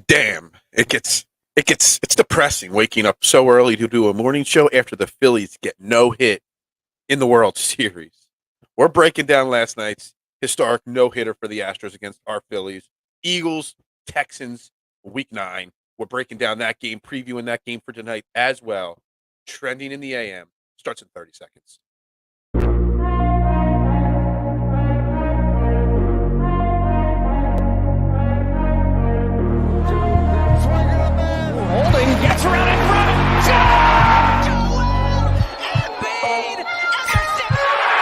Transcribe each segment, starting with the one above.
Damn, it's depressing waking up so early to do a morning show after the Phillies get no hit in the World Series. We're breaking down last night's historic no hitter for the Astros against our Phillies. Eagles, Texans, week 9. We're breaking down that game, previewing that game for tonight as well. Trending in the AM starts in 30 seconds. Holding gets around in front.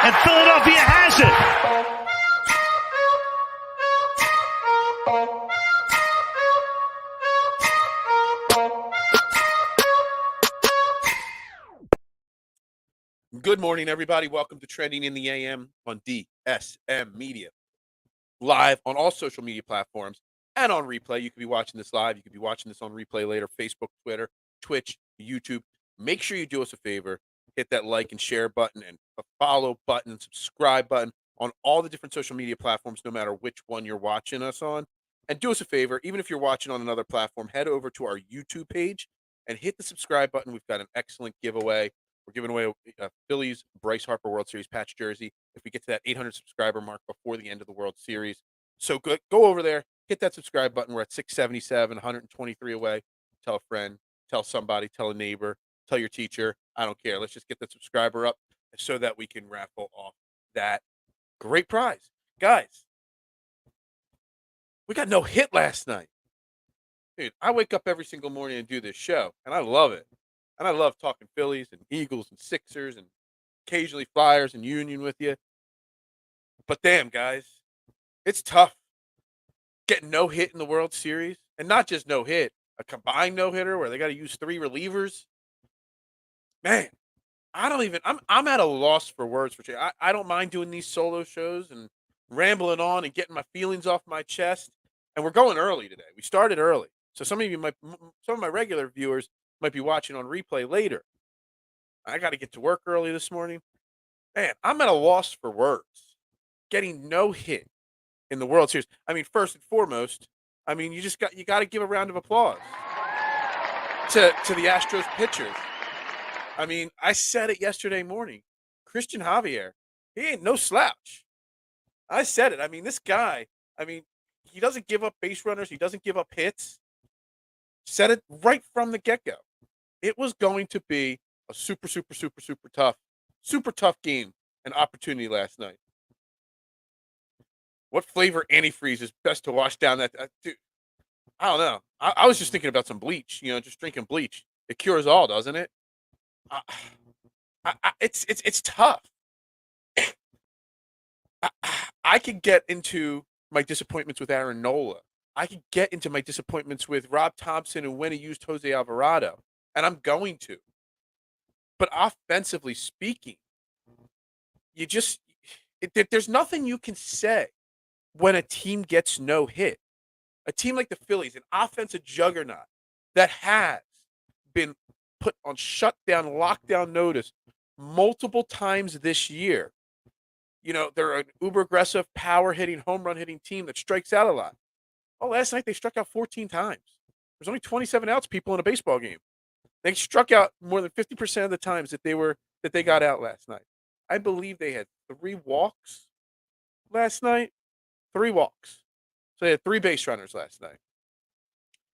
And Philadelphia has it. Good morning, everybody. Welcome to Trending in the AM on DSM Media. Live on all social media platforms and on replay. You could be watching this live. You could be watching this on replay later. Facebook, Twitter, Twitch, YouTube. Make sure you do us a favor. Hit that like and share button and a follow button and subscribe button on all the different social media platforms, no matter which one you're watching us on. And do us a favor, even if you're watching on another platform, head over to our YouTube page and hit the subscribe button. We've got an excellent giveaway. We're giving away a Phillies Bryce Harper World Series patch jersey if we get to that 800 subscriber mark before the end of the World Series. So go over there, hit that subscribe button. We're at 677, 123 away. Tell a friend, tell somebody, tell a neighbor, tell your teacher. I don't care. Let's just get the subscriber up so that we can raffle off that great prize. Guys, we got no hit last night. Dude, I wake up every single morning and do this show, and I love it. And I love talking Phillies and Eagles and Sixers and occasionally Flyers and Union with you. But damn, guys, it's tough getting no hit in the World Series. And not just no hit, a combined no hitter where they got to use 3 relievers. Man, I'm at a loss for words for Jay. I don't mind doing these solo shows and rambling on and getting my feelings off my chest. And we're going early today. We started early. So some of my regular viewers might be watching on replay later. I got to get to work early this morning. Man, I'm at a loss for words. Getting no hit in the World Series. I mean, first and foremost, you got to give a round of applause to the Astros pitchers. I mean, I said it yesterday morning. Christian Javier, he ain't no slouch. I said it. I mean, this guy, he doesn't give up base runners. He doesn't give up hits. Said it right from the get-go. It was going to be a super tough game and opportunity last night. What flavor antifreeze is best to wash down that? Dude, I don't know. I was just thinking about some bleach. Just drinking bleach. It cures all, doesn't it? It's tough. I could get into my disappointments with Aaron Nola. I could get into my disappointments with Rob Thomson and when he used Jose Alvarado, and I'm going to. But offensively speaking, there's nothing you can say when a team gets no hit. A team like the Phillies, an offensive juggernaut that has been put on shutdown, lockdown notice multiple times this year. They're an uber aggressive, power hitting, home run hitting team that strikes out a lot. Oh, last night they struck out 14 times. There's only 27 outs people in a baseball game. They struck out more than 50% of the times that they got out last night. I believe they had 3 walks last night. 3 walks. So they had 3 base runners last night.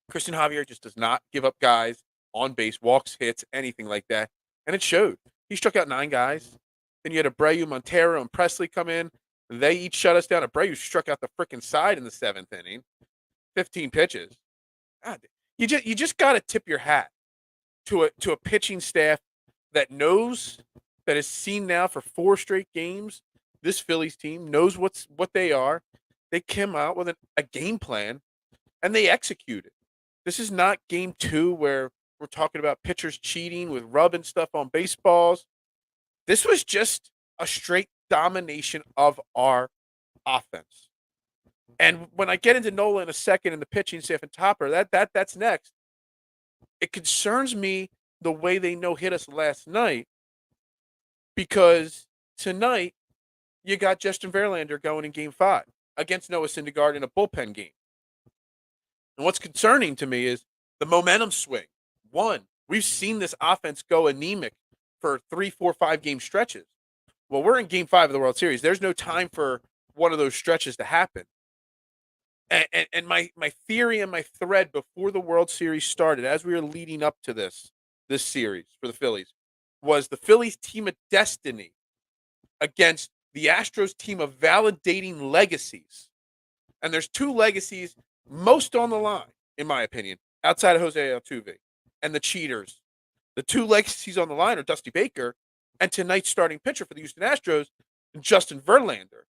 Christian Javier just does not give up guys on base, walks, hits, anything like that. And it showed. He struck out 9 guys. Then you had Abreu, Montero, and Presley come in. They each shut us down. Abreu struck out the freaking side in the 7th inning. 15 pitches. God, you just got to tip your hat to a pitching staff that has seen now for 4 straight games. This Phillies team knows what they are. They came out with a game plan, and they executed. This is not game 2 where we're talking about pitchers cheating with rubbing stuff on baseballs. This was just a straight domination of our offense. And when I get into Nola in a second and the pitching staff and Topper, that's next. It concerns me the way they no-hit us last night, because tonight you got Justin Verlander going in Game 5 against Noah Syndergaard in a bullpen game. And what's concerning to me is the momentum swing. One, we've seen this offense go anemic for 3, 4, 5 game stretches. Well, we're in game 5 of the World Series. There's no time for one of those stretches to happen. And my theory and my thread before the World Series started, as we were leading up to this series for the Phillies, was the Phillies team of destiny against the Astros team of validating legacies. And there's 2 legacies most on the line, in my opinion, outside of Jose Altuve and the cheaters. The 2 legacies on the line are Dusty Baker and tonight's starting pitcher for the Houston Astros, Justin Verlander.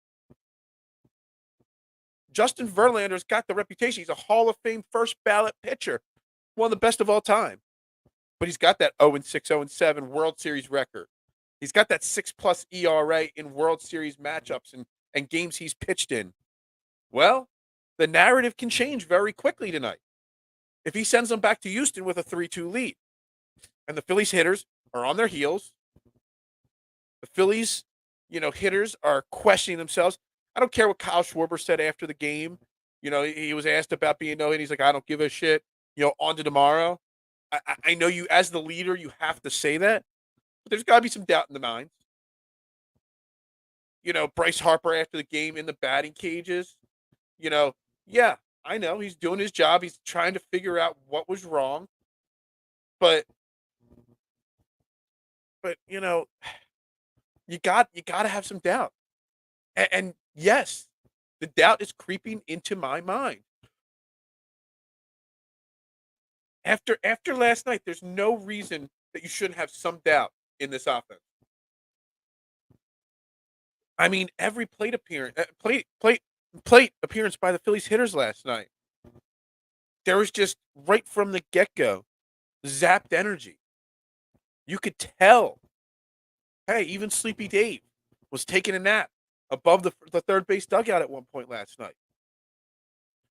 Justin Verlander's got the reputation. He's a Hall of Fame first ballot pitcher, one of the best of all time. But he's got that 0-6, 0-7 World Series record. He's got that 6+ ERA in World Series matchups and games he's pitched in. Well, the narrative can change very quickly tonight. If he sends them back to Houston with a 3-2 lead, and the Phillies hitters are on their heels, the Phillies, hitters are questioning themselves. I don't care what Kyle Schwarber said after the game. He was asked about being no hit. He's like, I don't give a shit. On to tomorrow. I know you, as the leader, you have to say that. But there's got to be some doubt in the minds. Bryce Harper after the game in the batting cages. Yeah, I know he's doing his job. He's trying to figure out what was wrong. But you got to have some doubt. And yes, the doubt is creeping into my mind. After last night, there's no reason that you shouldn't have some doubt in this offense. I mean, every plate appearance by the Phillies hitters last night, there was just right from the get-go zapped energy. You could tell. Hey, even Sleepy Dave was taking a nap above the third base dugout at one point last night.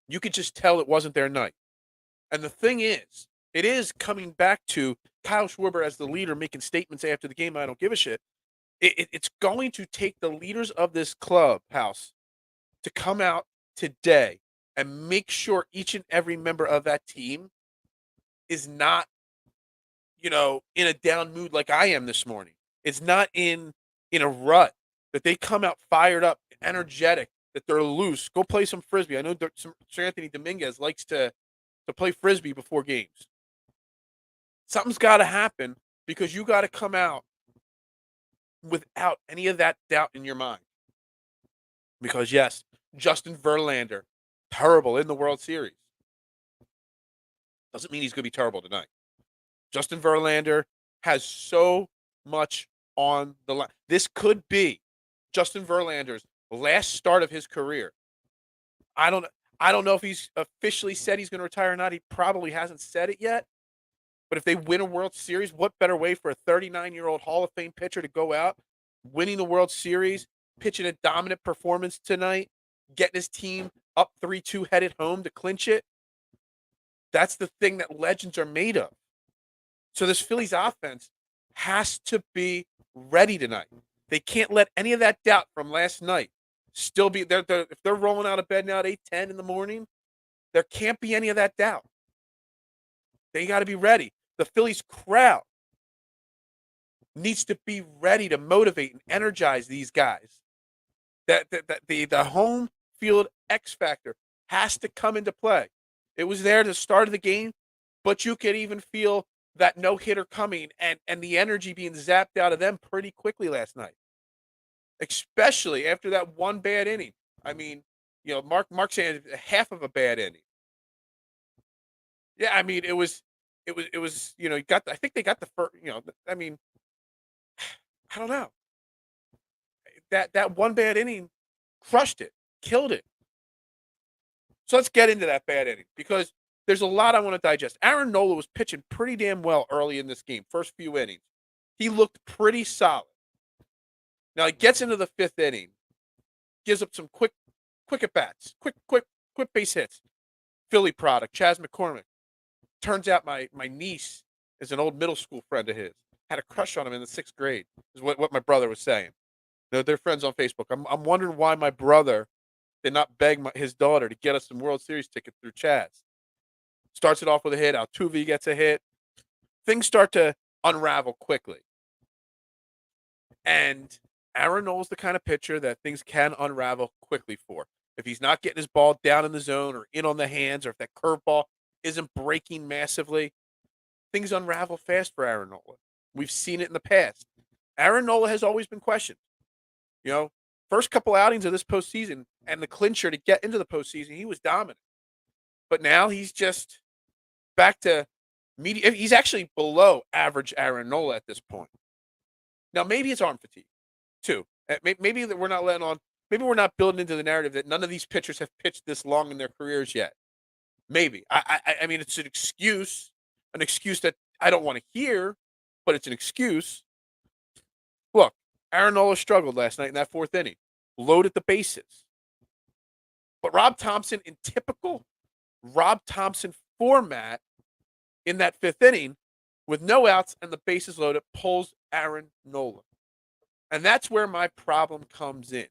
You could just tell it wasn't their night. And the thing is, it is coming back to Kyle Schwarber as the leader making statements after the game, I don't give a shit. It's going to take the leaders of this clubhouse to come out today and make sure each and every member of that team is not, in a down mood like I am this morning. It's not in a rut, that they come out fired up, energetic, that they're loose. Go play some Frisbee. I know Sir Anthony Dominguez likes to play Frisbee before games. Something's got to happen because you got to come out without any of that doubt in your mind. Because, yes, Justin Verlander, terrible in the World Series. Doesn't mean he's going to be terrible tonight. Justin Verlander has so much on the line. This could be Justin Verlander's last start of his career. I don't know if he's officially said he's going to retire or not. He probably hasn't said it yet. But if they win a World Series, what better way for a 39-year-old Hall of Fame pitcher to go out, winning the World Series, pitching a dominant performance tonight, getting his team up 3-2 headed home to clinch it? That's the thing that legends are made of. So this Phillies offense has to be ready tonight. They can't let any of that doubt from last night still be there. If they're rolling out of bed now at 8:10 in the morning, there can't be any of that doubt. They got to be ready. The Phillies crowd needs to be ready to motivate and energize these guys. The home field X factor has to come into play. It was there at the start of the game, but you could even feel that no-hitter coming and the energy being zapped out of them pretty quickly last night, especially after that one bad inning. I mean, Mark saying half of a bad inning. Yeah, I mean, it was, I think they got the first, I mean, I don't know. That one bad inning crushed it, killed it. So let's get into that bad inning because there's a lot I want to digest. Aaron Nola was pitching pretty damn well early in this game, first few innings. He looked pretty solid. Now he gets into the fifth inning, gives up some quick at-bats, quick base hits. Philly product, Chas McCormick. Turns out my niece is an old middle school friend of his. Had a crush on him in the 6th grade, is what my brother was saying. They're friends on Facebook. I'm wondering why my brother did not beg his daughter to get us some World Series tickets through Chaz. starts it off with a hit. Altuve gets a hit. Things start to unravel quickly. And Aaron Nola's the kind of pitcher that things can unravel quickly for. If he's not getting his ball down in the zone or in on the hands, or if that curveball isn't breaking massively, things unravel fast for Aaron Nola. We've seen it in the past. Aaron Nola has always been questioned. First couple outings of this postseason and the clincher to get into the postseason, he was dominant. But now he's just back to medium. He's actually below average Aaron Nola at this point. Now, maybe it's arm fatigue, too. Maybe that we're not letting on. Maybe we're not building into the narrative that none of these pitchers have pitched this long in their careers yet. Maybe. I mean, it's an excuse that I don't want to hear, but it's an excuse. Look, Aaron Nola struggled last night in that fourth inning, loaded the bases. But Rob Thomson, in typical Rob Thomson format, in that fifth inning, with no outs and the bases loaded, pulls Aaron Nola. And that's where my problem comes in.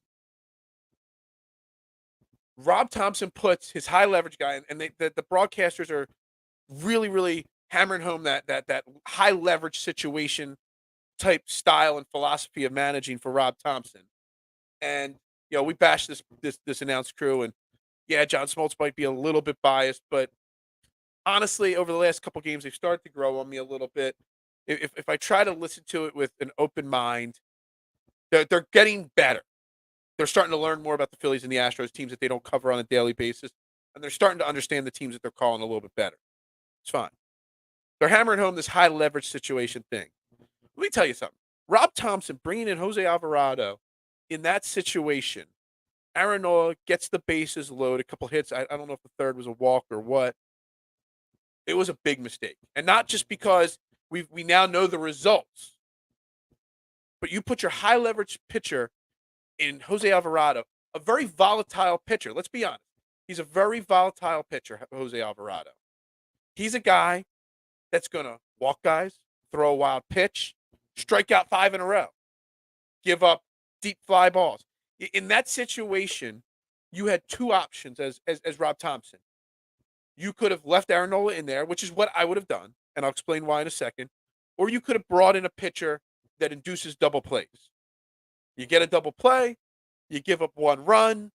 Rob Thomson puts his high leverage guy, and the broadcasters are really, really hammering home that high leverage situation type style and philosophy of managing for Rob Thomson. And we bash this announced crew, and yeah, John Smoltz might be a little bit biased, but honestly, over the last couple games, they've started to grow on me a little bit. If I try to listen to it with an open mind, they're getting better. They're starting to learn more about the Phillies and the Astros, teams that they don't cover on a daily basis, and they're starting to understand the teams that they're calling a little bit better. It's fine. They're hammering home this high leverage situation thing. Let me tell you something. Rob Thomson bringing in Jose Alvarado in that situation. Aaron Nola gets the bases loaded, a couple hits. I don't know if the third was a walk or what. It was a big mistake. And not just because we now know the results, but you put your high leverage pitcher in Jose Alvarado, a very volatile pitcher. Let's be honest. He's a very volatile pitcher, Jose Alvarado. He's a guy that's going to walk guys, throw a wild pitch, strike out 5 in a row, give up deep fly balls. In that situation, you had two options as Rob Thomson. You could have left Aaron Nola in there, which is what I would have done, and I'll explain why in a second. Or you could have brought in a pitcher that induces double plays. You get a double play, you give up 1 run,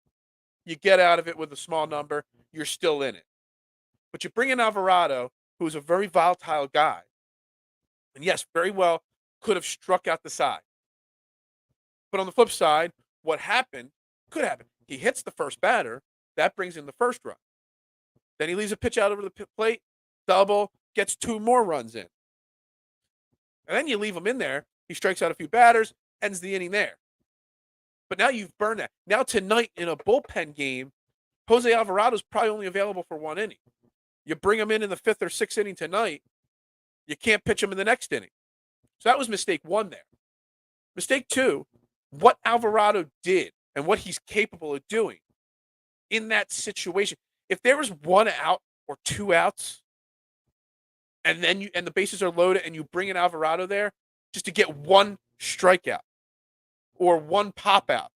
you get out of it with a small number, you're still in it. But you bring in Alvarado, who's a very volatile guy, and yes, very well could have struck out the side. But on the flip side, what could happen. He hits the first batter, that brings in the first run. Then he leaves a pitch out over the plate, double, gets 2 more runs in. And then you leave him in there, he strikes out a few batters, ends the inning there. But now you've burned that. Now tonight in a bullpen game, Jose Alvarado's probably only available for 1 inning. You bring him in the 5th or 6th inning tonight, you can't pitch him in the next inning. So that was mistake 1 there. Mistake 2, what Alvarado did and what he's capable of doing in that situation. If there was 1 out or 2 outs, and the bases are loaded, and you bring in Alvarado there just to get 1 strikeout or 1 pop out,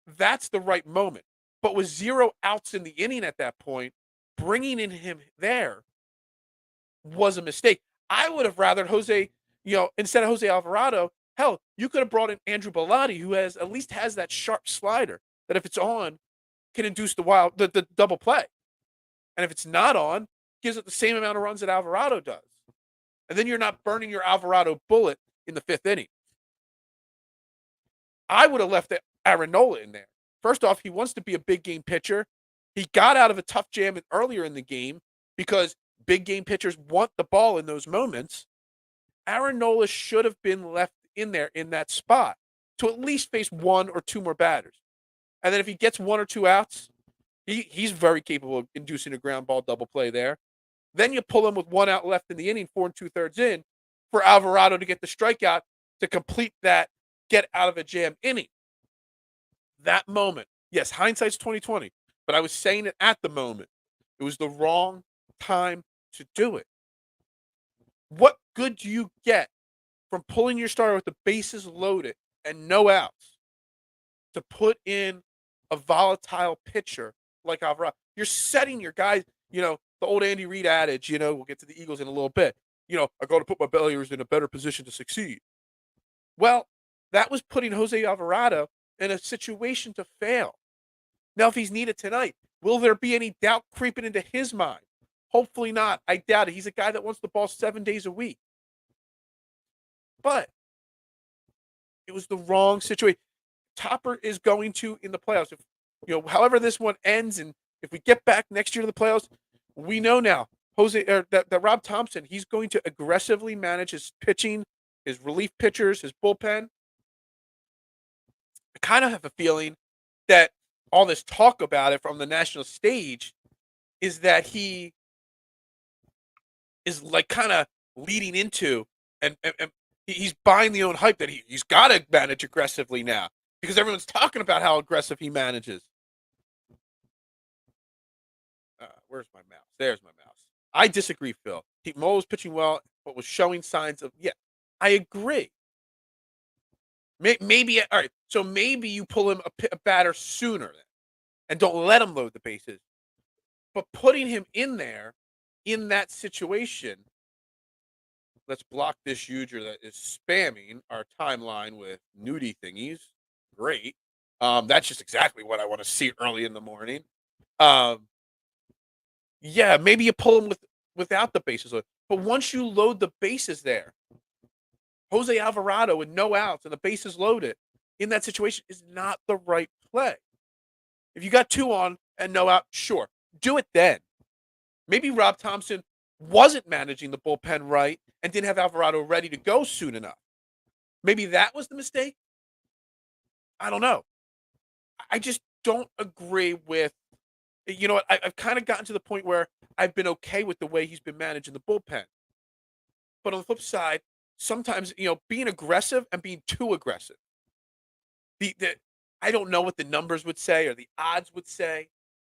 that's the right moment. But with 0 outs in the inning at that point, bringing in him there was a mistake. I would have rather Jose, instead of Jose Alvarado, hell, you could have brought in Andrew Bellotti, who at least has that sharp slider that if it's on, can induce the double play. And if it's not on, gives it the same amount of runs that Alvarado does. And then you're not burning your Alvarado bullet in the 5th inning. I would have left Aaron Nola in there. First off, he wants to be a big game pitcher. He got out of a tough jam earlier in the game because big game pitchers want the ball in those moments. Aaron Nola should have been left in there in that spot to at least face 1 or 2 more batters. And then if he gets 1 or 2 outs, he's very capable of inducing a ground ball double play there. Then you pull him with 1 out left in the inning, 4 2/3 in, for Alvarado to get the strikeout to complete that get out of a jam inning. That moment, yes, hindsight's 20/20, but I was saying it at the moment. It was the wrong time to do it. What good do you get from pulling your starter with the bases loaded and no outs to put in a volatile pitcher like Alvarado? You're setting your guys, the old Andy Reid adage, we'll get to the Eagles in a little bit. I got to put my players in a better position to succeed. Well, that was putting Jose Alvarado in a situation to fail. Now, if he's needed tonight, will there be any doubt creeping into his mind? Hopefully not. I doubt it. He's a guy that wants the ball 7 days a week. But it was the wrong situation. Topper is going to in the playoffs. If however this one ends, and if we get back next year to the playoffs, we know now that Rob Thomson, he's going to aggressively manage his pitching, his relief pitchers, his bullpen. I kind of have a feeling that all this talk about it from the national stage is that he is like kind of leading into and he's buying the own hype that he's got to manage aggressively now because everyone's talking about how aggressive he manages. Where's my mouse? There's my mouse. I disagree, Phil. Mo was pitching well, but was showing signs of, I agree. Maybe, all right, so maybe you pull him a batter sooner then, and don't let him load the bases. But putting him in there, in that situation, let's block this user that is spamming our timeline with nudie thingies. Great. That's just exactly what I want to see early in the morning. Maybe you pull him without the bases loaded. But once you load the bases there, Jose Alvarado with no outs and the bases loaded in that situation is not the right play. If you got 2 on and no out, sure, do it then. Maybe Rob Thomson wasn't managing the bullpen right and didn't have Alvarado ready to go soon enough. Maybe that was the mistake. I don't know. I just don't agree with, what, I've kind of gotten to the point where I've been okay with the way he's been managing the bullpen. But on the flip side, sometimes, being aggressive and being too aggressive. I don't know what the numbers would say or the odds would say,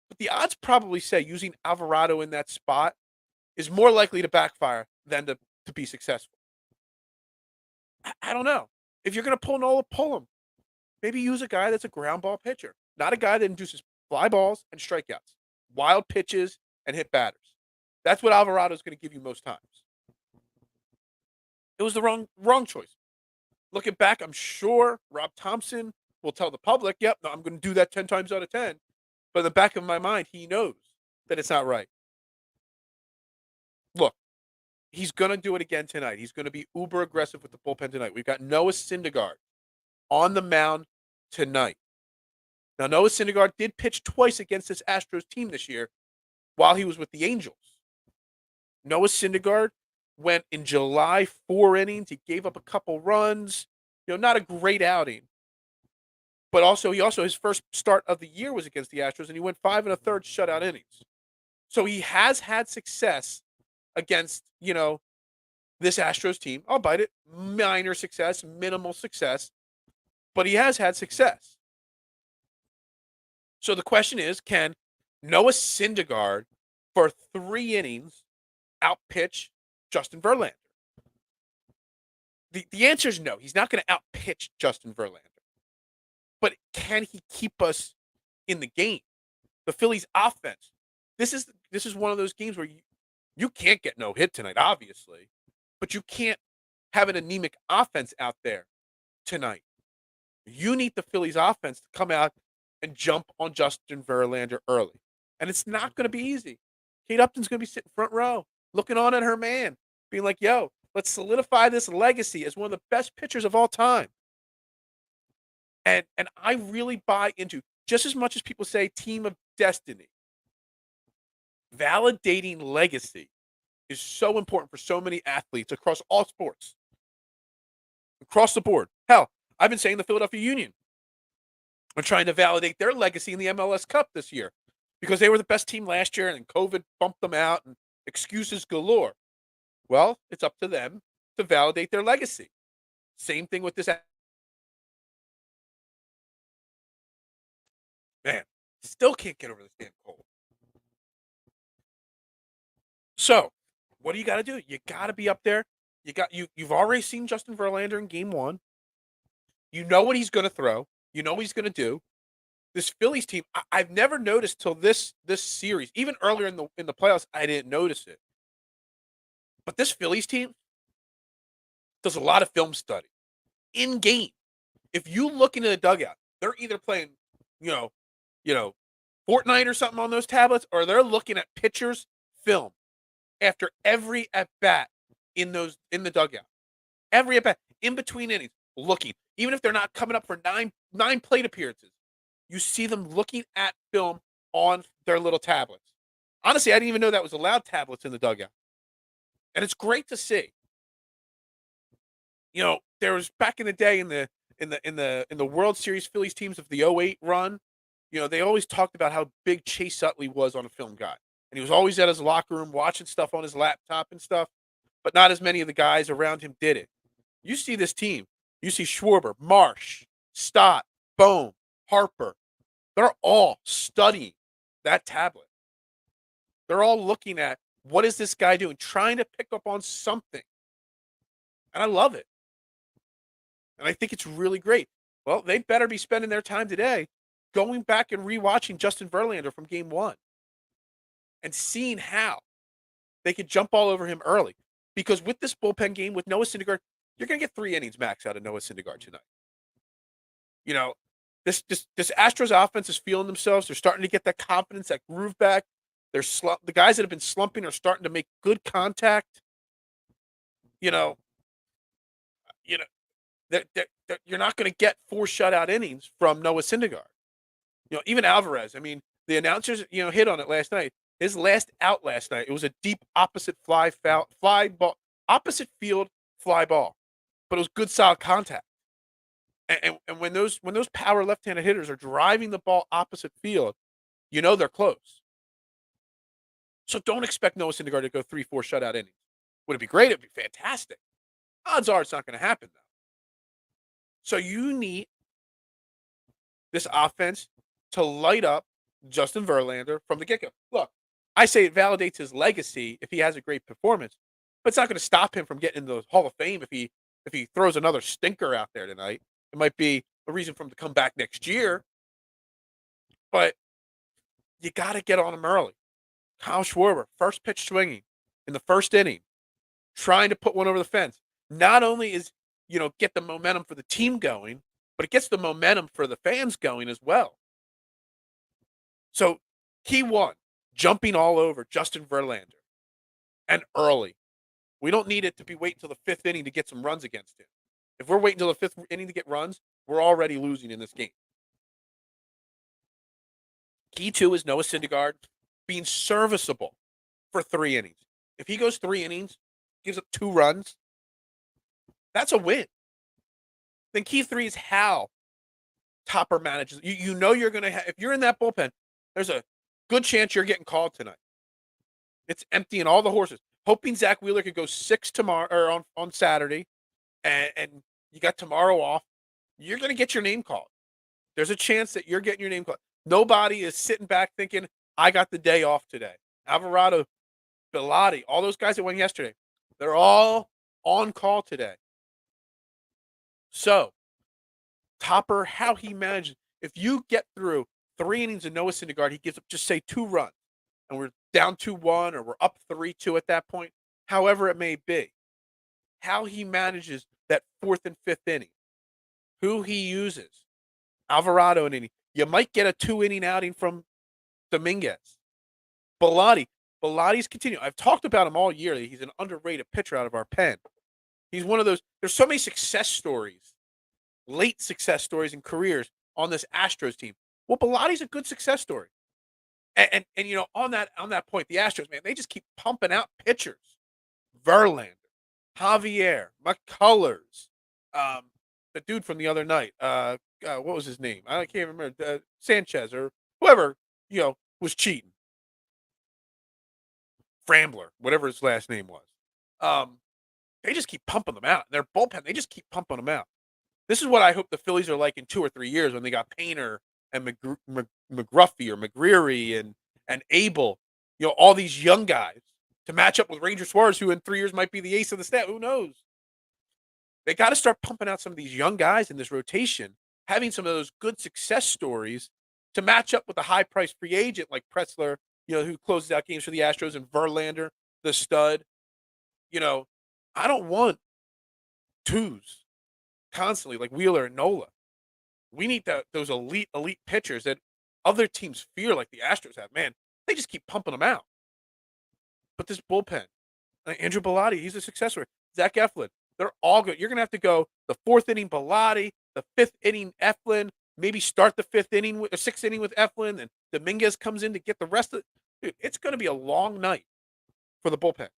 but the odds probably say using Alvarado in that spot is more likely to backfire than to be successful. I don't know. If you're going to pull Nola, pull him. Maybe use a guy that's a ground ball pitcher, not a guy that induces fly balls and strikeouts, wild pitches, and hit batters. That's what Alvarado is going to give you most times. It was the wrong choice. Looking back, I'm sure Rob Thomson will tell the public, yep, no, I'm going to do that 10 times out of 10. But in the back of my mind, he knows that it's not right. Look, he's going to do it again tonight. He's going to be uber aggressive with the bullpen tonight. We've got Noah Syndergaard on the mound tonight. Now, Noah Syndergaard did pitch twice against this Astros team this year while he was with the Angels. Noah Syndergaard went in July 4 innings. He gave up a couple runs. Not a great outing. But his first start of the year was against the Astros, and he went 5 1/3 shutout innings. So he has had success against, this Astros team. I'll bite it. Minor success, minimal success. But he has had success. So the question is, can Noah Syndergaard for 3 innings outpitch Justin Verlander? The answer is no. He's not going to outpitch Justin Verlander. But can he keep us in the game? The Phillies offense. This is one of those games where you can't get no hit tonight, obviously. But you can't have an anemic offense out there tonight. You need the Phillies offense to come out and jump on Justin Verlander early. And it's not going to be easy. Kate Upton's going to be sitting front row, looking on at her man, being like, yo, let's solidify this legacy as one of the best pitchers of all time. And I really buy into, just as much as people say team of destiny, validating legacy is so important for so many athletes across all sports. Across the board. Hell, I've been saying the Philadelphia Union are trying to validate their legacy in the MLS Cup this year because they were the best team last year and COVID bumped them out and excuses galore. Well, it's up to them to validate their legacy. Same thing with this. Man, still can't get over this damn cold. So, what do you got to do? You got to be up there. You've already seen Justin Verlander in game 1. You know what he's going to throw. You know what he's going to do. this Phillies team, I've never noticed till this series, even earlier in the playoffs, I didn't notice it. But this Phillies team does a lot of film study in game. If you look into the dugout, they're either playing, you know, you know, Fortnite or something on those tablets, or they're looking at pitchers' film after every at bat in the dugout. Every at bat in between innings, looking. Even if they're not coming up for nine plate appearances, you see them looking at film on their little tablets. Honestly, I didn't even know that was allowed, tablets in the dugout. And it's great to see. There was back in the day in the World Series Phillies teams of the '08 run, they always talked about how big Chase Utley was on a film guy. And he was always at his locker room watching stuff on his laptop and stuff, but not as many of the guys around him did it. You see this team. You see Schwarber, Marsh, Stott, Bohm, Harper. They're all studying that tablet. They're all looking at, what is this guy doing, trying to pick up on something. And I love it. And I think it's really great. Well, they better be spending their time today going back and rewatching Justin Verlander from game one and seeing how they could jump all over him early. Because with this bullpen game, with Noah Syndergaard, you're going to get 3 innings max out of Noah Syndergaard tonight. This Astros offense is feeling themselves. They're starting to get that confidence, that groove back. The guys that have been slumping are starting to make good contact. You know, you're not going to get 4 shutout innings from Noah Syndergaard. Even Alvarez. I mean, the announcers, hit on it last night. His last out last night, it was a deep opposite fly ball, opposite field fly ball, but it was good solid contact. And when those power left-handed hitters are driving the ball opposite field, they're close. So don't expect Noah Syndergaard to go 3-4 shutout innings. Would it be great? It'd be fantastic. Odds are it's not going to happen, though. So you need this offense to light up Justin Verlander from the get-go. Look, I say it validates his legacy if he has a great performance, but it's not going to stop him from getting into the Hall of Fame if he throws another stinker out there tonight. It might be a reason for him to come back next year, but you got to get on him early. Kyle Schwarber, first pitch swinging in the first inning, trying to put one over the fence. Not only is, get the momentum for the team going, but it gets the momentum for the fans going as well. So, key one, jumping all over Justin Verlander. And early. We don't need it to be waiting until the 5th inning to get some runs against him. If we're waiting until the 5th inning to get runs, we're already losing in this game. Key 2 is Noah Syndergaard being serviceable for 3 innings. If he goes 3 innings, gives up 2 runs, that's a win. Then key 3 is how Topper manages. You're going to have, if you're in that bullpen, there's a good chance you're getting called tonight. It's emptying all the horses. Hoping Zach Wheeler could go 6 tomorrow or on Saturday, and you got tomorrow off. You're going to get your name called. There's a chance that you're getting your name called. Nobody is sitting back thinking, I got the day off today. Alvarado, Bilotti, all those guys that went yesterday, they're all on call today. So, Topper, how he manages, if you get through 3 innings of Noah Syndergaard, he gives up, just say, 2 runs, and we're down 2-1 or we're up 3-2 at that point, however it may be, how he manages that 4th and 5th inning, who he uses. Alvarado an inning. You might get a 2-inning outing from Dominguez. Bilotti's continuing. I've talked about him all year. He's an underrated pitcher out of our pen. He's one of those. There's so many success stories, late success stories and careers on this Astros team. Well, Bilotti's a good success story. And on that point, the Astros, man, they just keep pumping out pitchers. Verlander, Javier, McCullers, the dude from the other night. What was his name? I can't remember. Sanchez or whoever, was cheating. Frambler, whatever his last name was. They just keep pumping them out. Their bullpen, they just keep pumping them out. This is what I hope the Phillies are like in 2 or 3 years when they got Painter and McGruffy or McGreary and Abel, all these young guys to match up with Ranger Suarez, who in 3 years might be the ace of the staff. Who knows? They got to start pumping out some of these young guys in this rotation, having some of those good success stories, to match up with a high-priced free agent like Pretzler, who closes out games for the Astros, and Verlander, the stud. You know, I don't want twos constantly like Wheeler and Nola. We need those elite pitchers that other teams fear, like the Astros have. Man, they just keep pumping them out. But this bullpen, Andrew Bellotti, he's a successor. Zach Eflin, they're all good. You're going to have to go the fourth inning Bellotti, the fifth inning Eflin, maybe start the sixth inning with Eflin, and Dominguez comes in to get the rest of it. Dude, it's going to be a long night for the bullpen.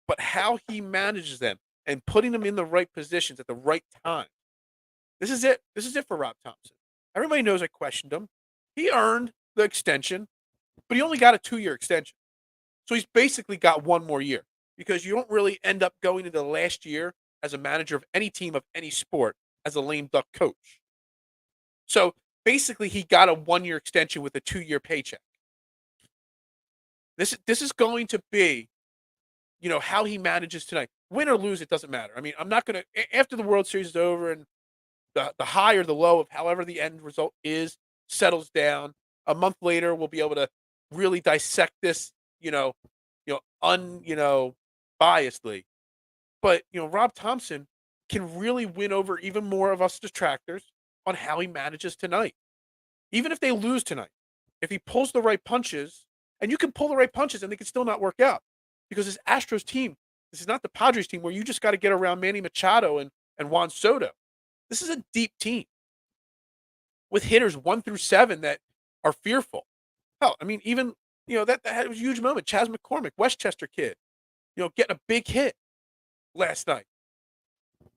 But how he manages them and putting them in the right positions at the right time. This is it. This is it for Rob Thomson. Everybody knows I questioned him. He earned the extension, but he only got a 2-year extension. So he's basically got 1 more year because you don't really end up going into the last year as a manager of any team of any sport as a lame duck coach. So basically he got a 1-year extension with a 2-year paycheck. This is going to be, how he manages tonight. Win or lose, it doesn't matter. I mean, I'm not going to, after the World Series is over and the high or the low of however the end result is settles down, a month later we'll be able to really dissect this, biasedly. But, Rob Thomson can really win over even more of us detractors on how he manages tonight. Even if they lose tonight, if he pulls the right punches, and you can pull the right punches and they can still not work out because this Astros team, this is not the Padres team where you just got to get around Manny Machado and Juan Soto. This is a deep team with hitters 1 through 7 that are fearful. Hell, I mean, even, that was a huge moment. Chas McCormick, Westchester kid, getting a big hit last night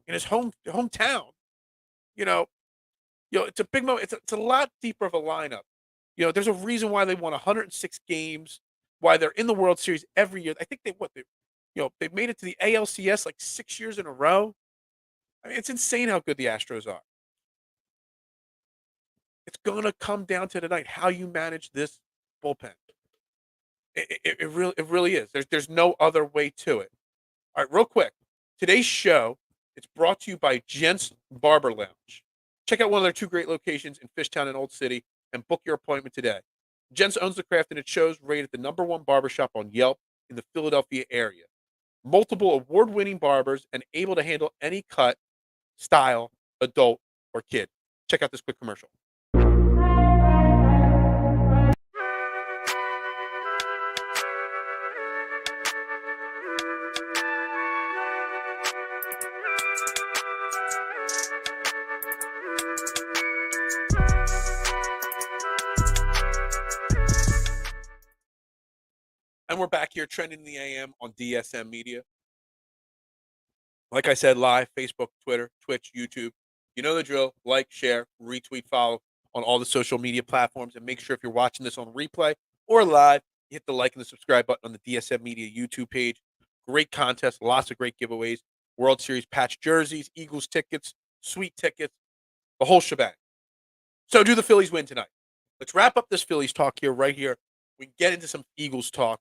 in his hometown. It's a big moment. It's a lot deeper of a lineup. There's a reason why they won 106 games, why they're in the World Series every year. I think they've made it to the ALCS like 6 years in a row. I mean, it's insane how good the Astros are. It's going to come down to tonight how you manage this bullpen. It really is. There's no other way to it. All right, real quick. Today's show, it's brought to you by Gents Barber Lounge. Check out one of their 2 great locations in Fishtown and Old City and book your appointment today. Gents owns the craft and it shows, rated the #1 barbershop on Yelp in the Philadelphia area. Multiple award-winning barbers and able to handle any cut, style, adult, or kid. Check out this quick commercial. And we're back here trending in the AM on DSM Media. Like I said, live, Facebook, Twitter, Twitch, YouTube. You know the drill. Like, share, retweet, follow on all the social media platforms. And make sure if you're watching this on replay or live, you hit the like and the subscribe button on the DSM Media YouTube page. Great contest, lots of great giveaways. World Series patch jerseys, Eagles tickets, sweet tickets, the whole shebang. So do the Phillies win tonight? Let's wrap up this Phillies talk here, right here. We can get into some Eagles talk.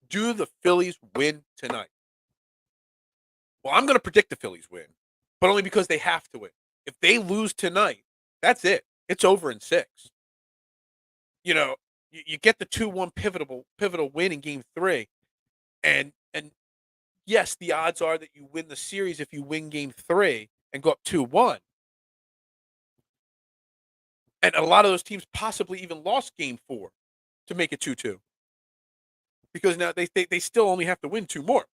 Do the Phillies win tonight? Well, I'm going to predict the Phillies win, but only because they have to win. If they lose tonight, that's it. It's over in 6. You get the 2-1 pivotal win in Game 3, and yes, the odds are that you win the series if you win Game 3 and go up 2-1. And a lot of those teams possibly even lost Game 4 to make it 2-2. Because now they still only have to win 2 more.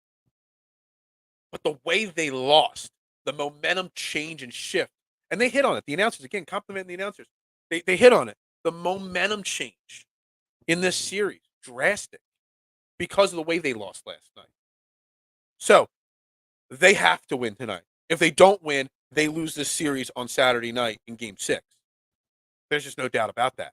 But the way they lost, the momentum change and shift, and they hit on it. The announcers, again, complimenting the announcers. They hit on it. The momentum change in this series, drastic, because of the way they lost last night. So, they have to win tonight. If they don't win, they lose this series on Saturday night in Game 6. There's just no doubt about that.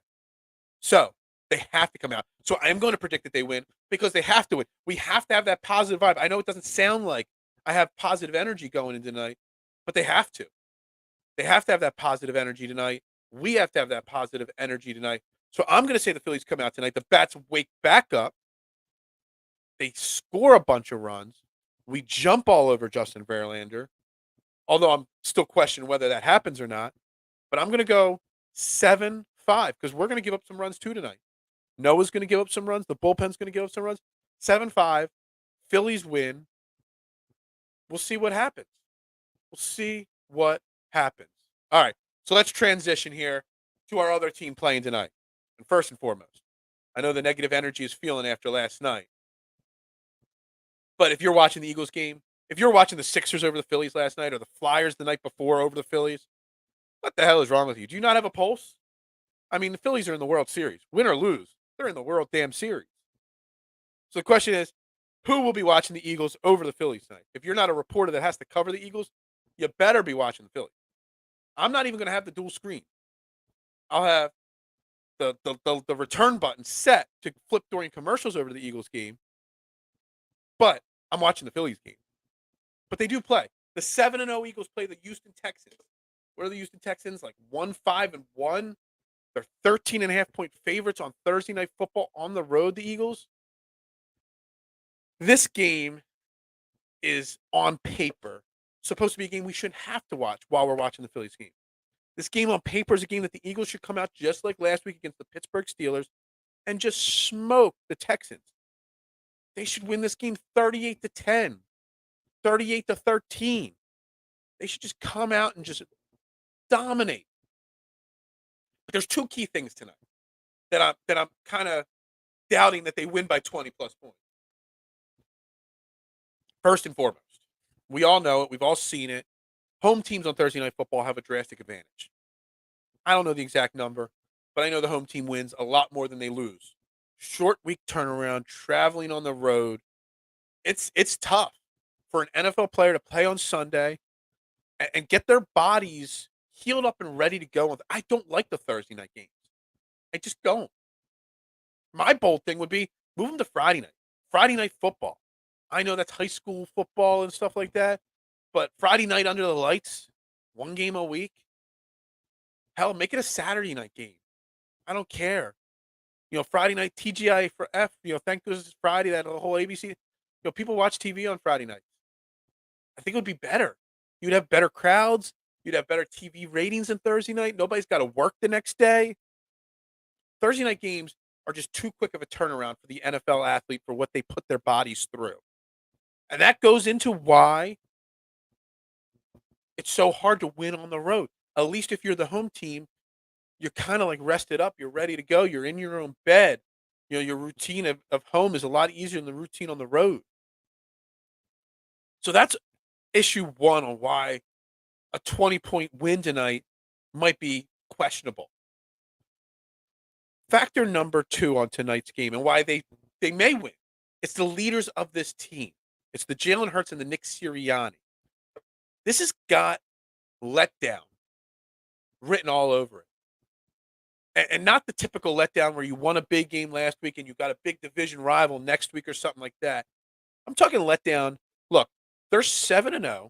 So, they have to come out. So I'm going to predict that they win because they have to win. We have to have that positive vibe. I know it doesn't sound like I have positive energy going into tonight, but they have to. They have to have that positive energy tonight. We have to have that positive energy tonight. So I'm going to say the Phillies come out tonight. The bats wake back up. They score a bunch of runs. We jump all over Justin Verlander, although I'm still questioning whether that happens or not. But I'm going to go 7-5 5 because we're going to give up some runs too tonight. Noah's going to give up some runs. The bullpen's going to give up some runs. 7-5. Phillies win. We'll see what happens. We'll see what happens. All right, so let's transition here to our other team playing tonight. And first and foremost, I know the negative energy is feeling after last night. But if you're watching the Eagles game, if you're watching the Sixers over the Phillies last night or the Flyers the night before over the Phillies, what the hell is wrong with you? Do you not have a pulse? I mean, the Phillies are in the World Series. Win or lose, they're in the World damn Series. So the question is, who will be watching the Eagles over the Phillies tonight? If you're not a reporter that has to cover the Eagles, you better be watching the Phillies. I'm not even going to have the dual screen. I'll have the return button set to flip during commercials over the Eagles game, but I'm watching the Phillies game. But they do play. The 7-0 Eagles play the Houston Texans. What are the Houston Texans? Like 1-5-1. They're 13.5-point favorites on Thursday Night Football on the road, the Eagles. This game is on paper supposed to be a game we shouldn't have to watch while we're watching the Phillies game. This game on paper is a game that the Eagles should come out just like last week against the Pittsburgh Steelers and just smoke the Texans. They should win this game 38-10, 38-13. They should just come out and just dominate. But there's two key things tonight that I'm kind of doubting that they win by 20 plus points. First and foremost, we all know it. We've all seen it. Home teams on Thursday Night Football have a drastic advantage. I don't know the exact number, but I know the home team wins a lot more than they lose. Short week turnaround, traveling on the road. It's tough for an NFL player to play on Sunday and get their bodies healed up and ready to go. I don't like the Thursday night games. I just don't. My bold thing would be move them to Friday night. Friday night football. I know that's high school football and stuff like that, but Friday night under the lights, one game a week. Hell, make it a Saturday night game. I don't care. Friday night TGI for F. Thank goodness it's Friday. That whole ABC. People watch TV on Friday nights. I think it would be better. You'd have better crowds. You'd have better TV ratings than Thursday night. Nobody's got to work the next day. Thursday night games are just too quick of a turnaround for the NFL athlete for what they put their bodies through. And that goes into why it's so hard to win on the road. At least if you're the home team, you're kind of like rested up. You're ready to go. You're in your own bed. Your routine of home is a lot easier than the routine on the road. So that's issue one on why a 20-point win tonight might be questionable. Factor number two on tonight's game and why they may win. It's the leaders of this team. It's the Jalen Hurts and the Nick Sirianni. This has got letdown written all over it. And not the typical letdown where you won a big game last week and you've got a big division rival next week or something like that. I'm talking letdown. Look, they're 7-0.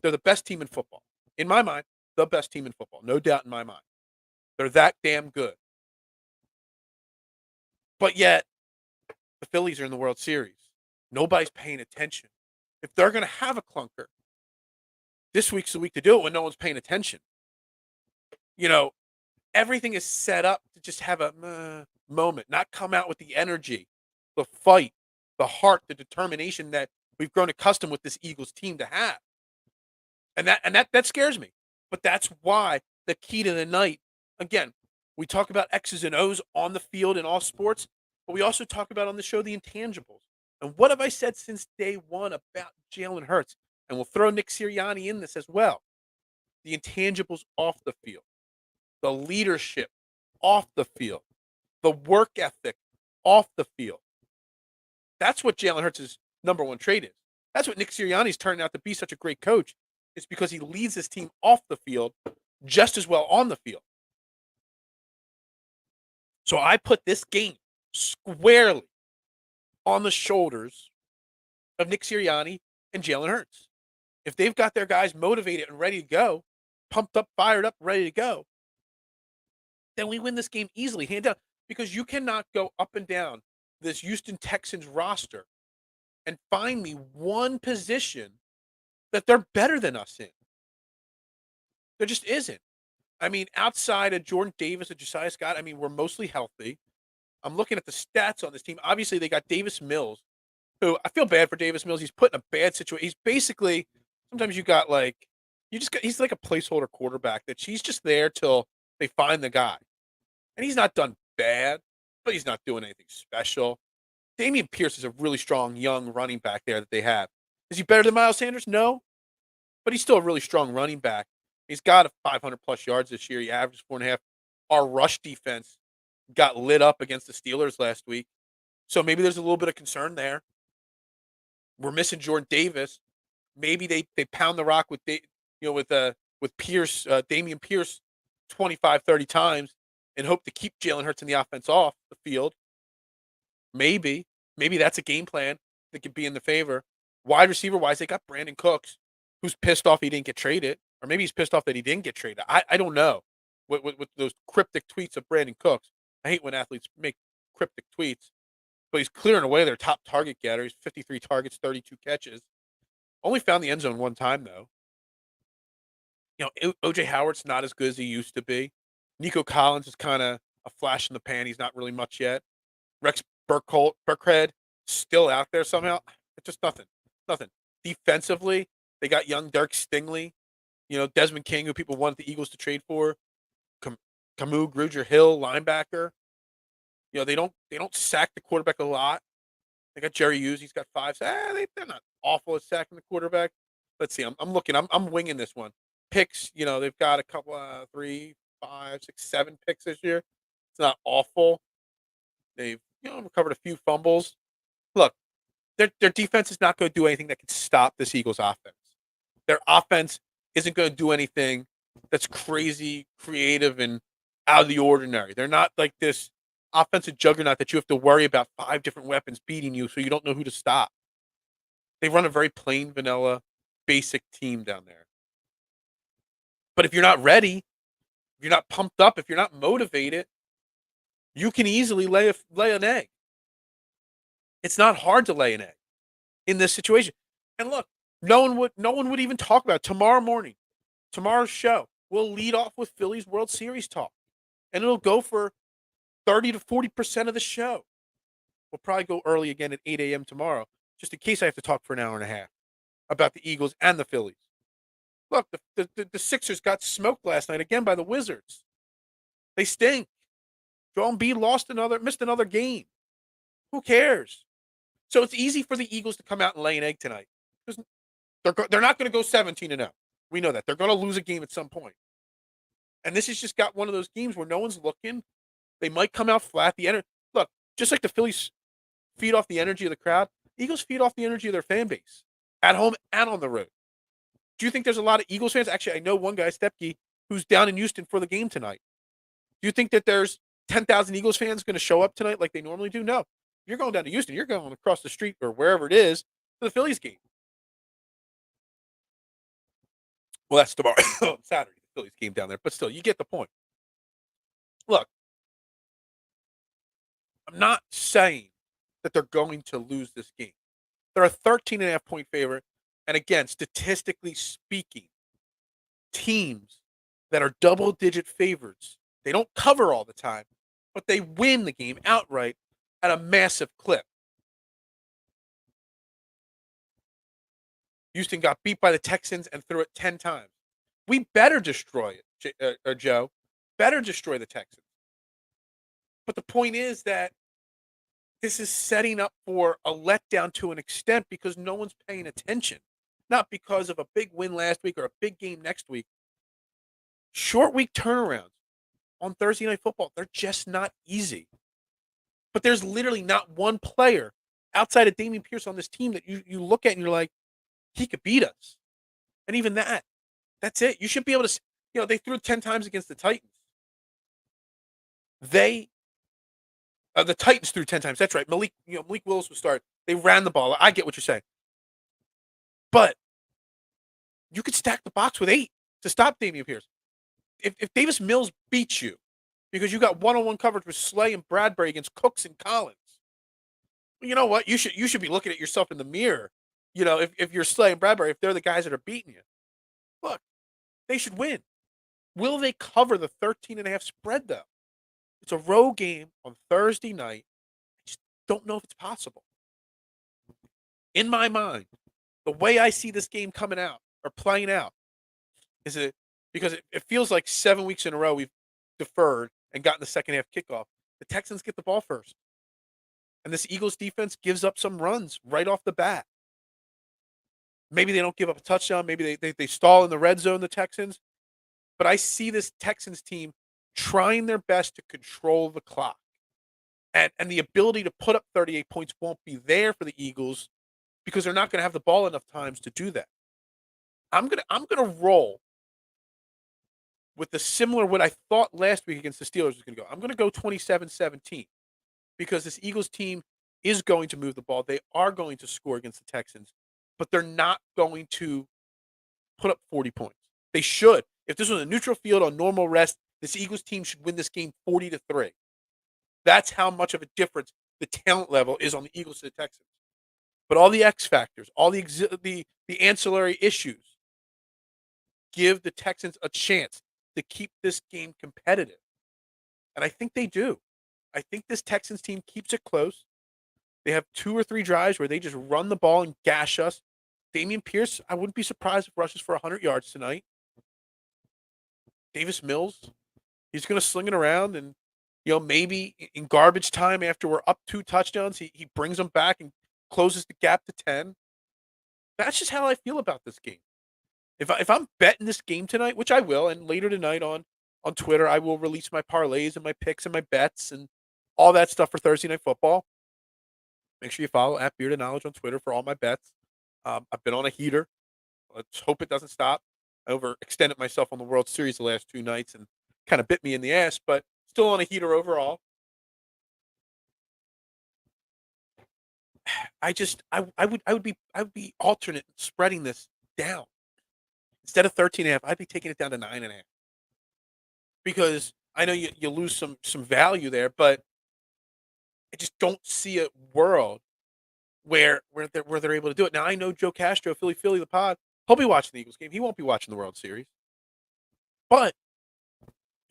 They're the best team in football. In my mind, the best team in football. No doubt in my mind. They're that damn good. But yet, the Phillies are in the World Series. Nobody's paying attention. If they're going to have a clunker, this week's the week to do it when no one's paying attention. Everything is set up to just have a moment, not come out with the energy, the fight, the heart, the determination that we've grown accustomed with this Eagles team to have. And that scares me. But that's why the key to the night, again, we talk about X's and O's on the field in all sports, but we also talk about on the show the intangibles. And what have I said since day one about Jalen Hurts? And we'll throw Nick Sirianni in this as well. The intangibles off the field. The leadership off the field. The work ethic off the field. That's what Jalen Hurts' number one trait is. That's what Nick Sirianni's turned out to be such a great coach. It's because he leads his team off the field just as well on the field. So I put this game squarely on the shoulders of Nick Sirianni and Jalen Hurts. If they've got their guys motivated and ready to go, pumped up, fired up, ready to go, then we win this game easily, hand down. Because you cannot go up and down this Houston Texans roster and find me one position that they're better than us in. There just isn't. I mean, outside of Jordan Davis and Josiah Scott, I mean, we're mostly healthy. I'm looking at the stats on this team. Obviously, they got Davis Mills, who I feel bad for Davis Mills. He's put in a bad situation. He's basically sometimes you got like he's like a placeholder quarterback that he's just there till they find the guy. And he's not done bad, but he's not doing anything special. Damian Pierce is a really strong young running back there that they have. Is he better than Miles Sanders? No, but he's still a really strong running back. He's got 500 plus yards this year. He averages 4.5. Our rush defense got lit up against the Steelers last week, so maybe there's a little bit of concern there. We're missing Jordan Davis. Maybe they pound the rock with with Pierce, Damian Pierce, 25, 30 times, and hope to keep Jalen Hurts in the offense off the field. Maybe that's a game plan that could be in the favor. Wide receiver wise, they got Brandon Cooks, who's pissed off he didn't get traded, or maybe he's pissed off that he didn't get traded. I don't know. With those cryptic tweets of Brandon Cooks, I hate when athletes make cryptic tweets, but he's clearing away their top target getter. He's 53 targets, 32 catches. Only found the end zone one time though. OJ Howard's not as good as he used to be. Nico Collins is kind of a flash in the pan. He's not really much yet. Rex Burkhead still out there somehow. It's just nothing. Nothing. Defensively, they got young Dirk Stingley, Desmond King, who people wanted the Eagles to trade for. Camus Grugier-Hill, linebacker. They don't sack the quarterback a lot. They got Jerry Hughes. He's got 5. They're not awful at sacking the quarterback. Let's see. I'm looking. I'm winging this one. Picks. They've got a couple of 3, 5, 6, 7 picks this year. It's not awful. They've recovered a few fumbles. Look, their defense is not going to do anything that can stop this Eagles offense. Their offense isn't going to do anything that's crazy, creative, and out of the ordinary. They're not like this offensive juggernaut that you have to worry about 5 different weapons beating you so you don't know who to stop. They run a very plain, vanilla, basic team down there. But if you're not ready, if you're not pumped up, if you're not motivated, you can easily lay an egg. It's not hard to lay an egg in this situation. And look, no one would even talk about it. Tomorrow morning, tomorrow's show, we'll lead off with Phillies World Series talk. And it'll go for 30 to 40% of the show. We'll probably go early again at 8 a.m. tomorrow, just in case I have to talk for an hour and a half about the Eagles and the Phillies. Look, the Sixers got smoked last night again by the Wizards. They stink. Joel Embiid missed another game. Who cares? So it's easy for the Eagles to come out and lay an egg tonight. They're not going to go 17-0. We know that. They're going to lose a game at some point. And this has just got one of those games where no one's looking. They might come out flat. Look, just like the Phillies feed off the energy of the crowd, Eagles feed off the energy of their fan base at home and on the road. Do you think there's a lot of Eagles fans? Actually, I know one guy, Stepke, who's down in Houston for the game tonight. Do you think that there's 10,000 Eagles fans going to show up tonight like they normally do? No. You're going down to Houston. You're going across the street or wherever it is to the Phillies game. Well, that's tomorrow. Saturday, the Phillies game down there. But still, you get the point. Look, I'm not saying that they're going to lose this game. They're a 13.5-point favorite. And again, statistically speaking, teams that are double-digit favorites, they don't cover all the time, but they win the game outright at a massive clip. Houston got beat by the Texans and threw it 10 times. We better destroy it, Joe. Better destroy the Texans. But the point is that this is setting up for a letdown to an extent because no one's paying attention. Not because of a big win last week or a big game next week. Short week turnarounds on Thursday Night Football, they're just not easy. But there's literally not one player outside of Damian Pierce on this team that you look at and you're like, he could beat us. And even that's it. You should be able to, they threw 10 times against the Titans. The Titans threw 10 times. That's right. Malik Willis was start. They ran the ball. I get what you're saying. But you could stack the box with 8 to stop Damian Pierce. If Davis Mills beats you because you got one-on-one coverage with Slay and Bradbury against Cooks and Collins, well, you know what? You should be looking at yourself in the mirror. If you're Slay and Bradbury, if they're the guys that are beating you, look, they should win. Will they cover the 13.5 spread, though? It's a road game on Thursday night. I just don't know if it's possible. In my mind, the way I see this game coming out or playing out is it because it feels like 7 weeks in a row we've deferred and gotten the second half kickoff. The Texans get the ball first. And this Eagles defense gives up some runs right off the bat. Maybe they don't give up a touchdown. Maybe they stall in the red zone, the Texans. But I see this Texans team trying their best to control the clock. And the ability to put up 38 points won't be there for the Eagles because they're not going to have the ball enough times to do that. I'm gonna roll with the similar what I thought last week against the Steelers was going to go. I'm going to go 27-17 because this Eagles team is going to move the ball. They are going to score against the Texans, but they're not going to put up 40 points. They should. If this was a neutral field on normal rest, this Eagles team should win this game 40-3. That's how much of a difference the talent level is on the Eagles to the Texans. But all the X factors, all the ancillary issues give the Texans a chance to keep this game competitive. And I think they do. I think this Texans team keeps it close. They have 2 or 3 drives where they just run the ball and gash us. Dameon Pierce, I wouldn't be surprised if rushes for 100 yards tonight. Davis Mills, he's going to sling it around and, maybe in garbage time after we're up 2 touchdowns, he brings them back and closes the gap to 10. That's just how I feel about this game. If I'm betting this game tonight, which I will, and later tonight on Twitter, I will release my parlays and my picks and my bets and all that stuff for Thursday Night Football. Make sure you follow @BeardedKnowledge on Twitter for all my bets. I've been on a heater. Let's hope it doesn't stop. I overextended myself on the World Series the last 2 nights and kind of bit me in the ass, but still on a heater overall. I would be alternate spreading this down. Instead of 13.5, I'd be taking it down to 9.5. Because I know you lose some value there, but I just don't see a world where they're able to do it. Now I know Joe Castro, Philly the pod, he'll be watching the Eagles game. He won't be watching the World Series. But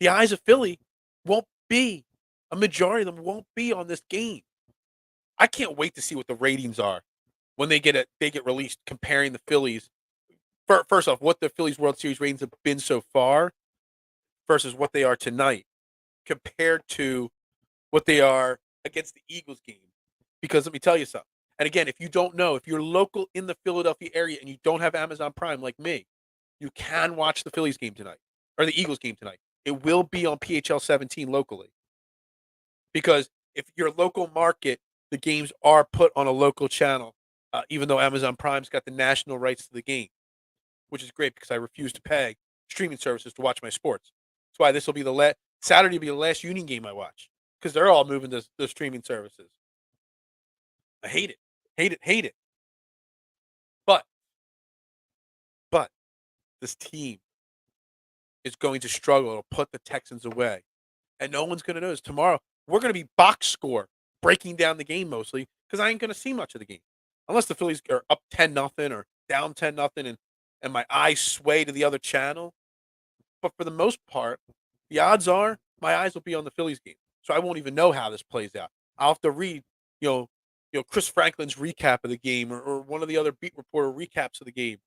the eyes of Philly won't be, a majority of them won't be on this game. I can't wait to see what the ratings are when they get released comparing the Phillies. First off, what the Phillies World Series ratings have been so far versus what they are tonight compared to what they are against the Eagles game. Because let me tell you something. And again, if you don't know, if you're local in the Philadelphia area and you don't have Amazon Prime like me, you can watch the Phillies game tonight or the Eagles game tonight. It will be on PHL 17 locally. Because if your local market, the games are put on a local channel, even though Amazon Prime's got the national rights to the game, which is great because I refuse to pay streaming services to watch my sports. That's why this will be Saturday will be the last Union game I watch because they're all moving to the streaming services. I hate it. Hate it. But this team is going to struggle. It'll put the Texans away. And no one's going to notice. Tomorrow, we're going to be box score breaking down the game mostly because I ain't going to see much of the game. Unless the Phillies are up 10-0 or down 10-0 and my eyes sway to the other channel. But for the most part, the odds are my eyes will be on the Phillies game. So I won't even know how this plays out. I'll have to read, Chris Franklin's recap of the game or one of the other beat reporter recaps of the game.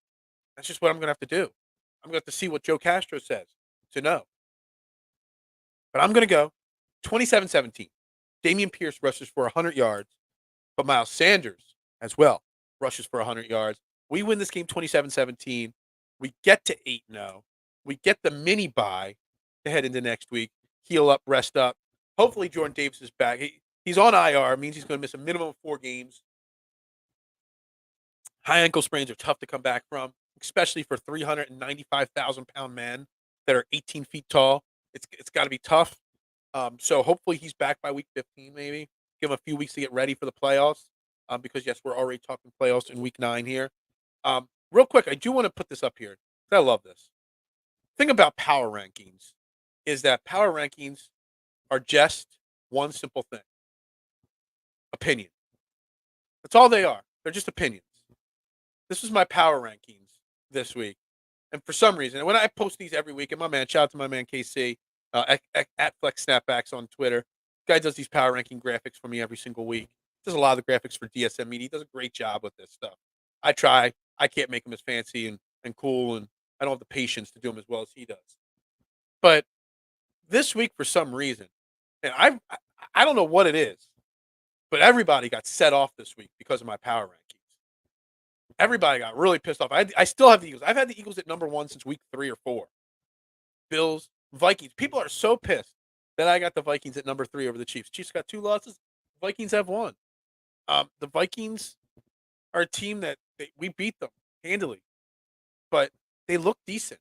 That's just what I'm going to have to do. I'm going to have to see what Joe Castro says to know. But I'm going to go 27-17. Dameon Pierce rushes for 100 yards, but Miles Sanders as well rushes for 100 yards. We win this game 27-17. We get to 8-0. We get the mini bye to head into next week. Heal up, rest up. Hopefully Jordan Davis is back. He's on IR. Means he's going to miss a minimum of 4 games. High ankle sprains are tough to come back from, especially for 395,000-pound men that are 18 feet tall. It's got to be tough. So hopefully he's back by week 15 maybe. Give him a few weeks to get ready for the playoffs because, yes, we're already talking playoffs in week 9 here. Real quick, I do want to put this up here because I love this. The thing about power rankings is that power rankings are just one simple thing. Opinion. That's all they are. They're just opinions. This was my power rankings this week. And for some reason, when I post these every week, and shout out to my man KC at Flex Snapbacks on Twitter. Guy does these power ranking graphics for me every single week. Does a lot of the graphics for DSM Media. He does a great job with this stuff. I try. I can't make them as fancy and cool, and I don't have the patience to do them as well as he does. But this week, for some reason, and I don't know what it is, but everybody got set off this week because of my power rankings. Everybody got really pissed off. I still have the Eagles. I've had the Eagles at number 1 since week 3 or 4. Bills, Vikings. People are so pissed that I got the Vikings at number 3 over the Chiefs. Chiefs got 2 losses. Vikings have 1. The Vikings are a team that we beat them handily, but they look decent.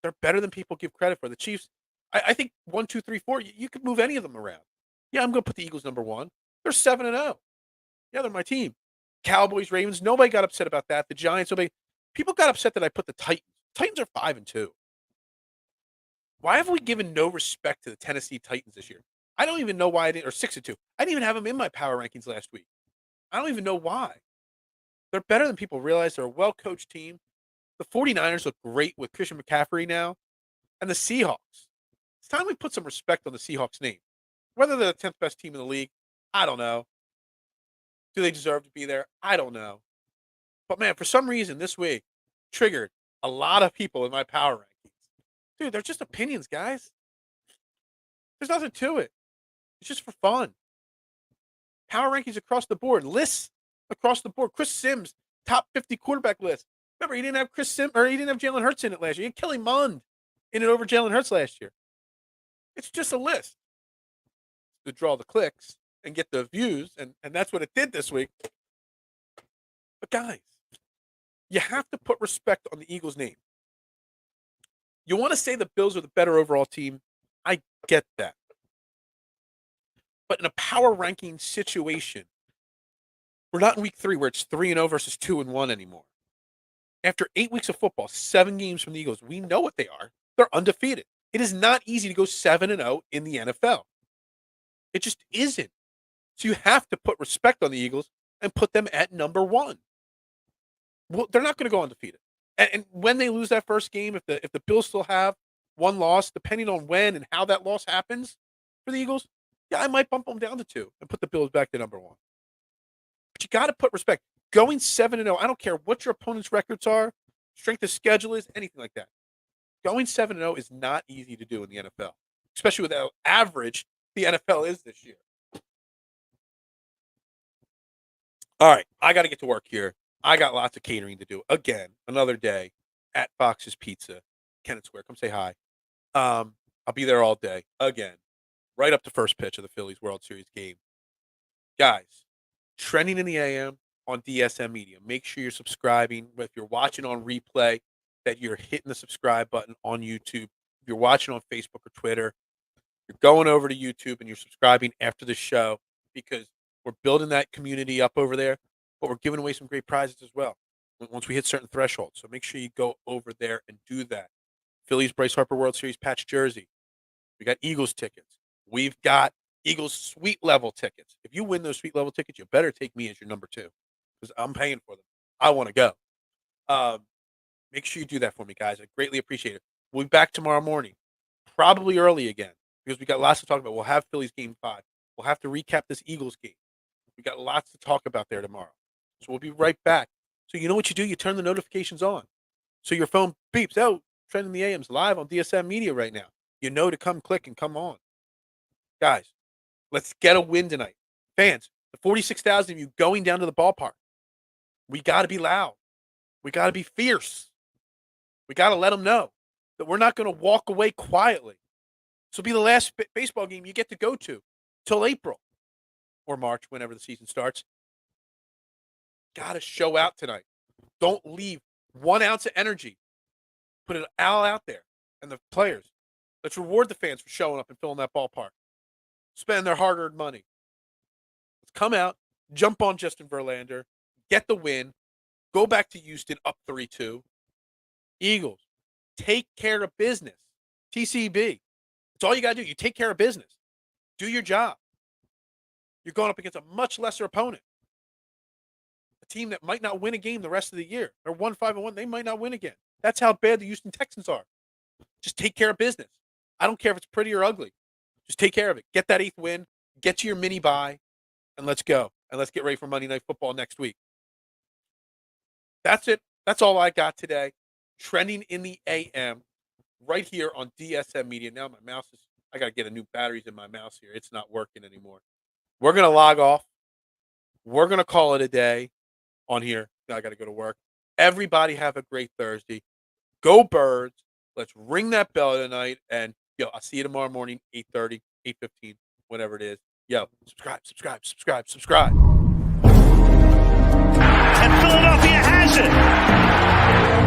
They're better than people give credit for. The Chiefs, I think 1, 2, 3, 4. You could move any of them around. Yeah, I'm going to put the Eagles number 1. They're 7-0. Yeah, they're my team. Cowboys, Ravens. Nobody got upset about that. The Giants. People got upset that I put the Titans. Titans are 5-2. Why have we given no respect to the Tennessee Titans this year? I don't even know why I didn't, or 6-2. I didn't even have them in my power rankings last week. I don't even know why. They're better than people realize. They're a well-coached team. The 49ers look great with Christian McCaffrey now. And the Seahawks. It's time we put some respect on the Seahawks name. Whether they're the 10th best team in the league, I don't know. Do they deserve to be there? I don't know. But, man, for some reason this week triggered a lot of people in my power rankings. Dude, they're just opinions, guys. There's nothing to it. It's just for fun. Power rankings across the board. Lists across the board. Chris Sims, top 50 quarterback list. Remember, he didn't have he didn't have Jalen Hurts in it last year. He had Kelly Mond in it over Jalen Hurts last year. It's just a list to draw the clicks and get the views, and that's what it did this week. But guys, you have to put respect on the Eagles' name. You want to say the Bills are the better overall team. I get that. But in a power ranking situation, we're not in week 3 where it's 3-0 versus 2-1 anymore. After 8 weeks of football, 7 games from the Eagles, we know what they are. They're undefeated. It is not easy to go 7-0 in the NFL. It just isn't. So you have to put respect on the Eagles and put them at number 1. Well, they're not going to go undefeated. And when they lose that first game, if the Bills still have 1 loss, depending on when and how that loss happens for the Eagles, yeah, I might bump them down to 2 and put the Bills back to number 1. But you got to put respect. Going 7-0, I don't care what your opponent's records are, strength of schedule is, anything like that. Going 7-0 is not easy to do in the NFL, especially with how average the NFL is this year. All right, I got to get to work here. I got lots of catering to do. Again, another day at Fox's Pizza, Kennett Square. Come say hi. I'll be there all day. Again, right up to first pitch of the Phillies World Series game. Guys, trending in the AM on DSM Media. Make sure you're subscribing. If you're watching on replay, that you're hitting the subscribe button on YouTube. If you're watching on Facebook or Twitter, you're going over to YouTube and you're subscribing after the show, because we're building that community up over there, but we're giving away some great prizes as well once we hit certain thresholds. So make sure you go over there and do that. Phillies Bryce Harper World Series patch jersey. We got Eagles tickets. We've got Eagles suite level tickets. If you win those suite level tickets, you better take me as your number 2, because I'm paying for them. I want to go. Make sure you do that for me, guys. I greatly appreciate it. We'll be back tomorrow morning, probably early again, because we got lots to talk about. We'll have Phillies game 5. We'll have to recap this Eagles game. We got lots to talk about there tomorrow. So we'll be right back. So you know what you do? You turn the notifications on. So your phone beeps. Oh, Trending the AM's live on DSM Media right now. You know to come click and come on. Guys, let's get a win tonight. Fans, the 46,000 of you going down to the ballpark. We got to be loud. We got to be fierce. We got to let them know that we're not going to walk away quietly. This will be the last baseball game you get to go to till April or March, whenever the season starts. Got to show out tonight. Don't leave 1 ounce of energy. Put it all out there. And the players, let's reward the fans for showing up and filling that ballpark. Spend their hard-earned money. Let's come out, jump on Justin Verlander, get the win, go back to Houston up 3-2. Eagles, take care of business. TCB. That's all you got to do. You take care of business. Do your job. You're going up against a much lesser opponent. A team that might not win a game the rest of the year. They're 1-5-1. They might not win again. That's how bad the Houston Texans are. Just take care of business. I don't care if it's pretty or ugly. Just take care of it. Get that 8th win. Get to your mini bye, and let's go. And let's get ready for Monday Night Football next week. That's it. That's all I got today. Trending in the AM right here on DSM Media. Now my mouse is, I got to get a new batteries in my mouse here. It's not working anymore. We're going to log off. We're going to call it a day on here. Now I got to go to work. Everybody have a great Thursday. Go Birds. Let's ring that bell tonight. And, I'll see you tomorrow morning, 8:30, 8:15, whatever it is. Subscribe. And Philadelphia has it.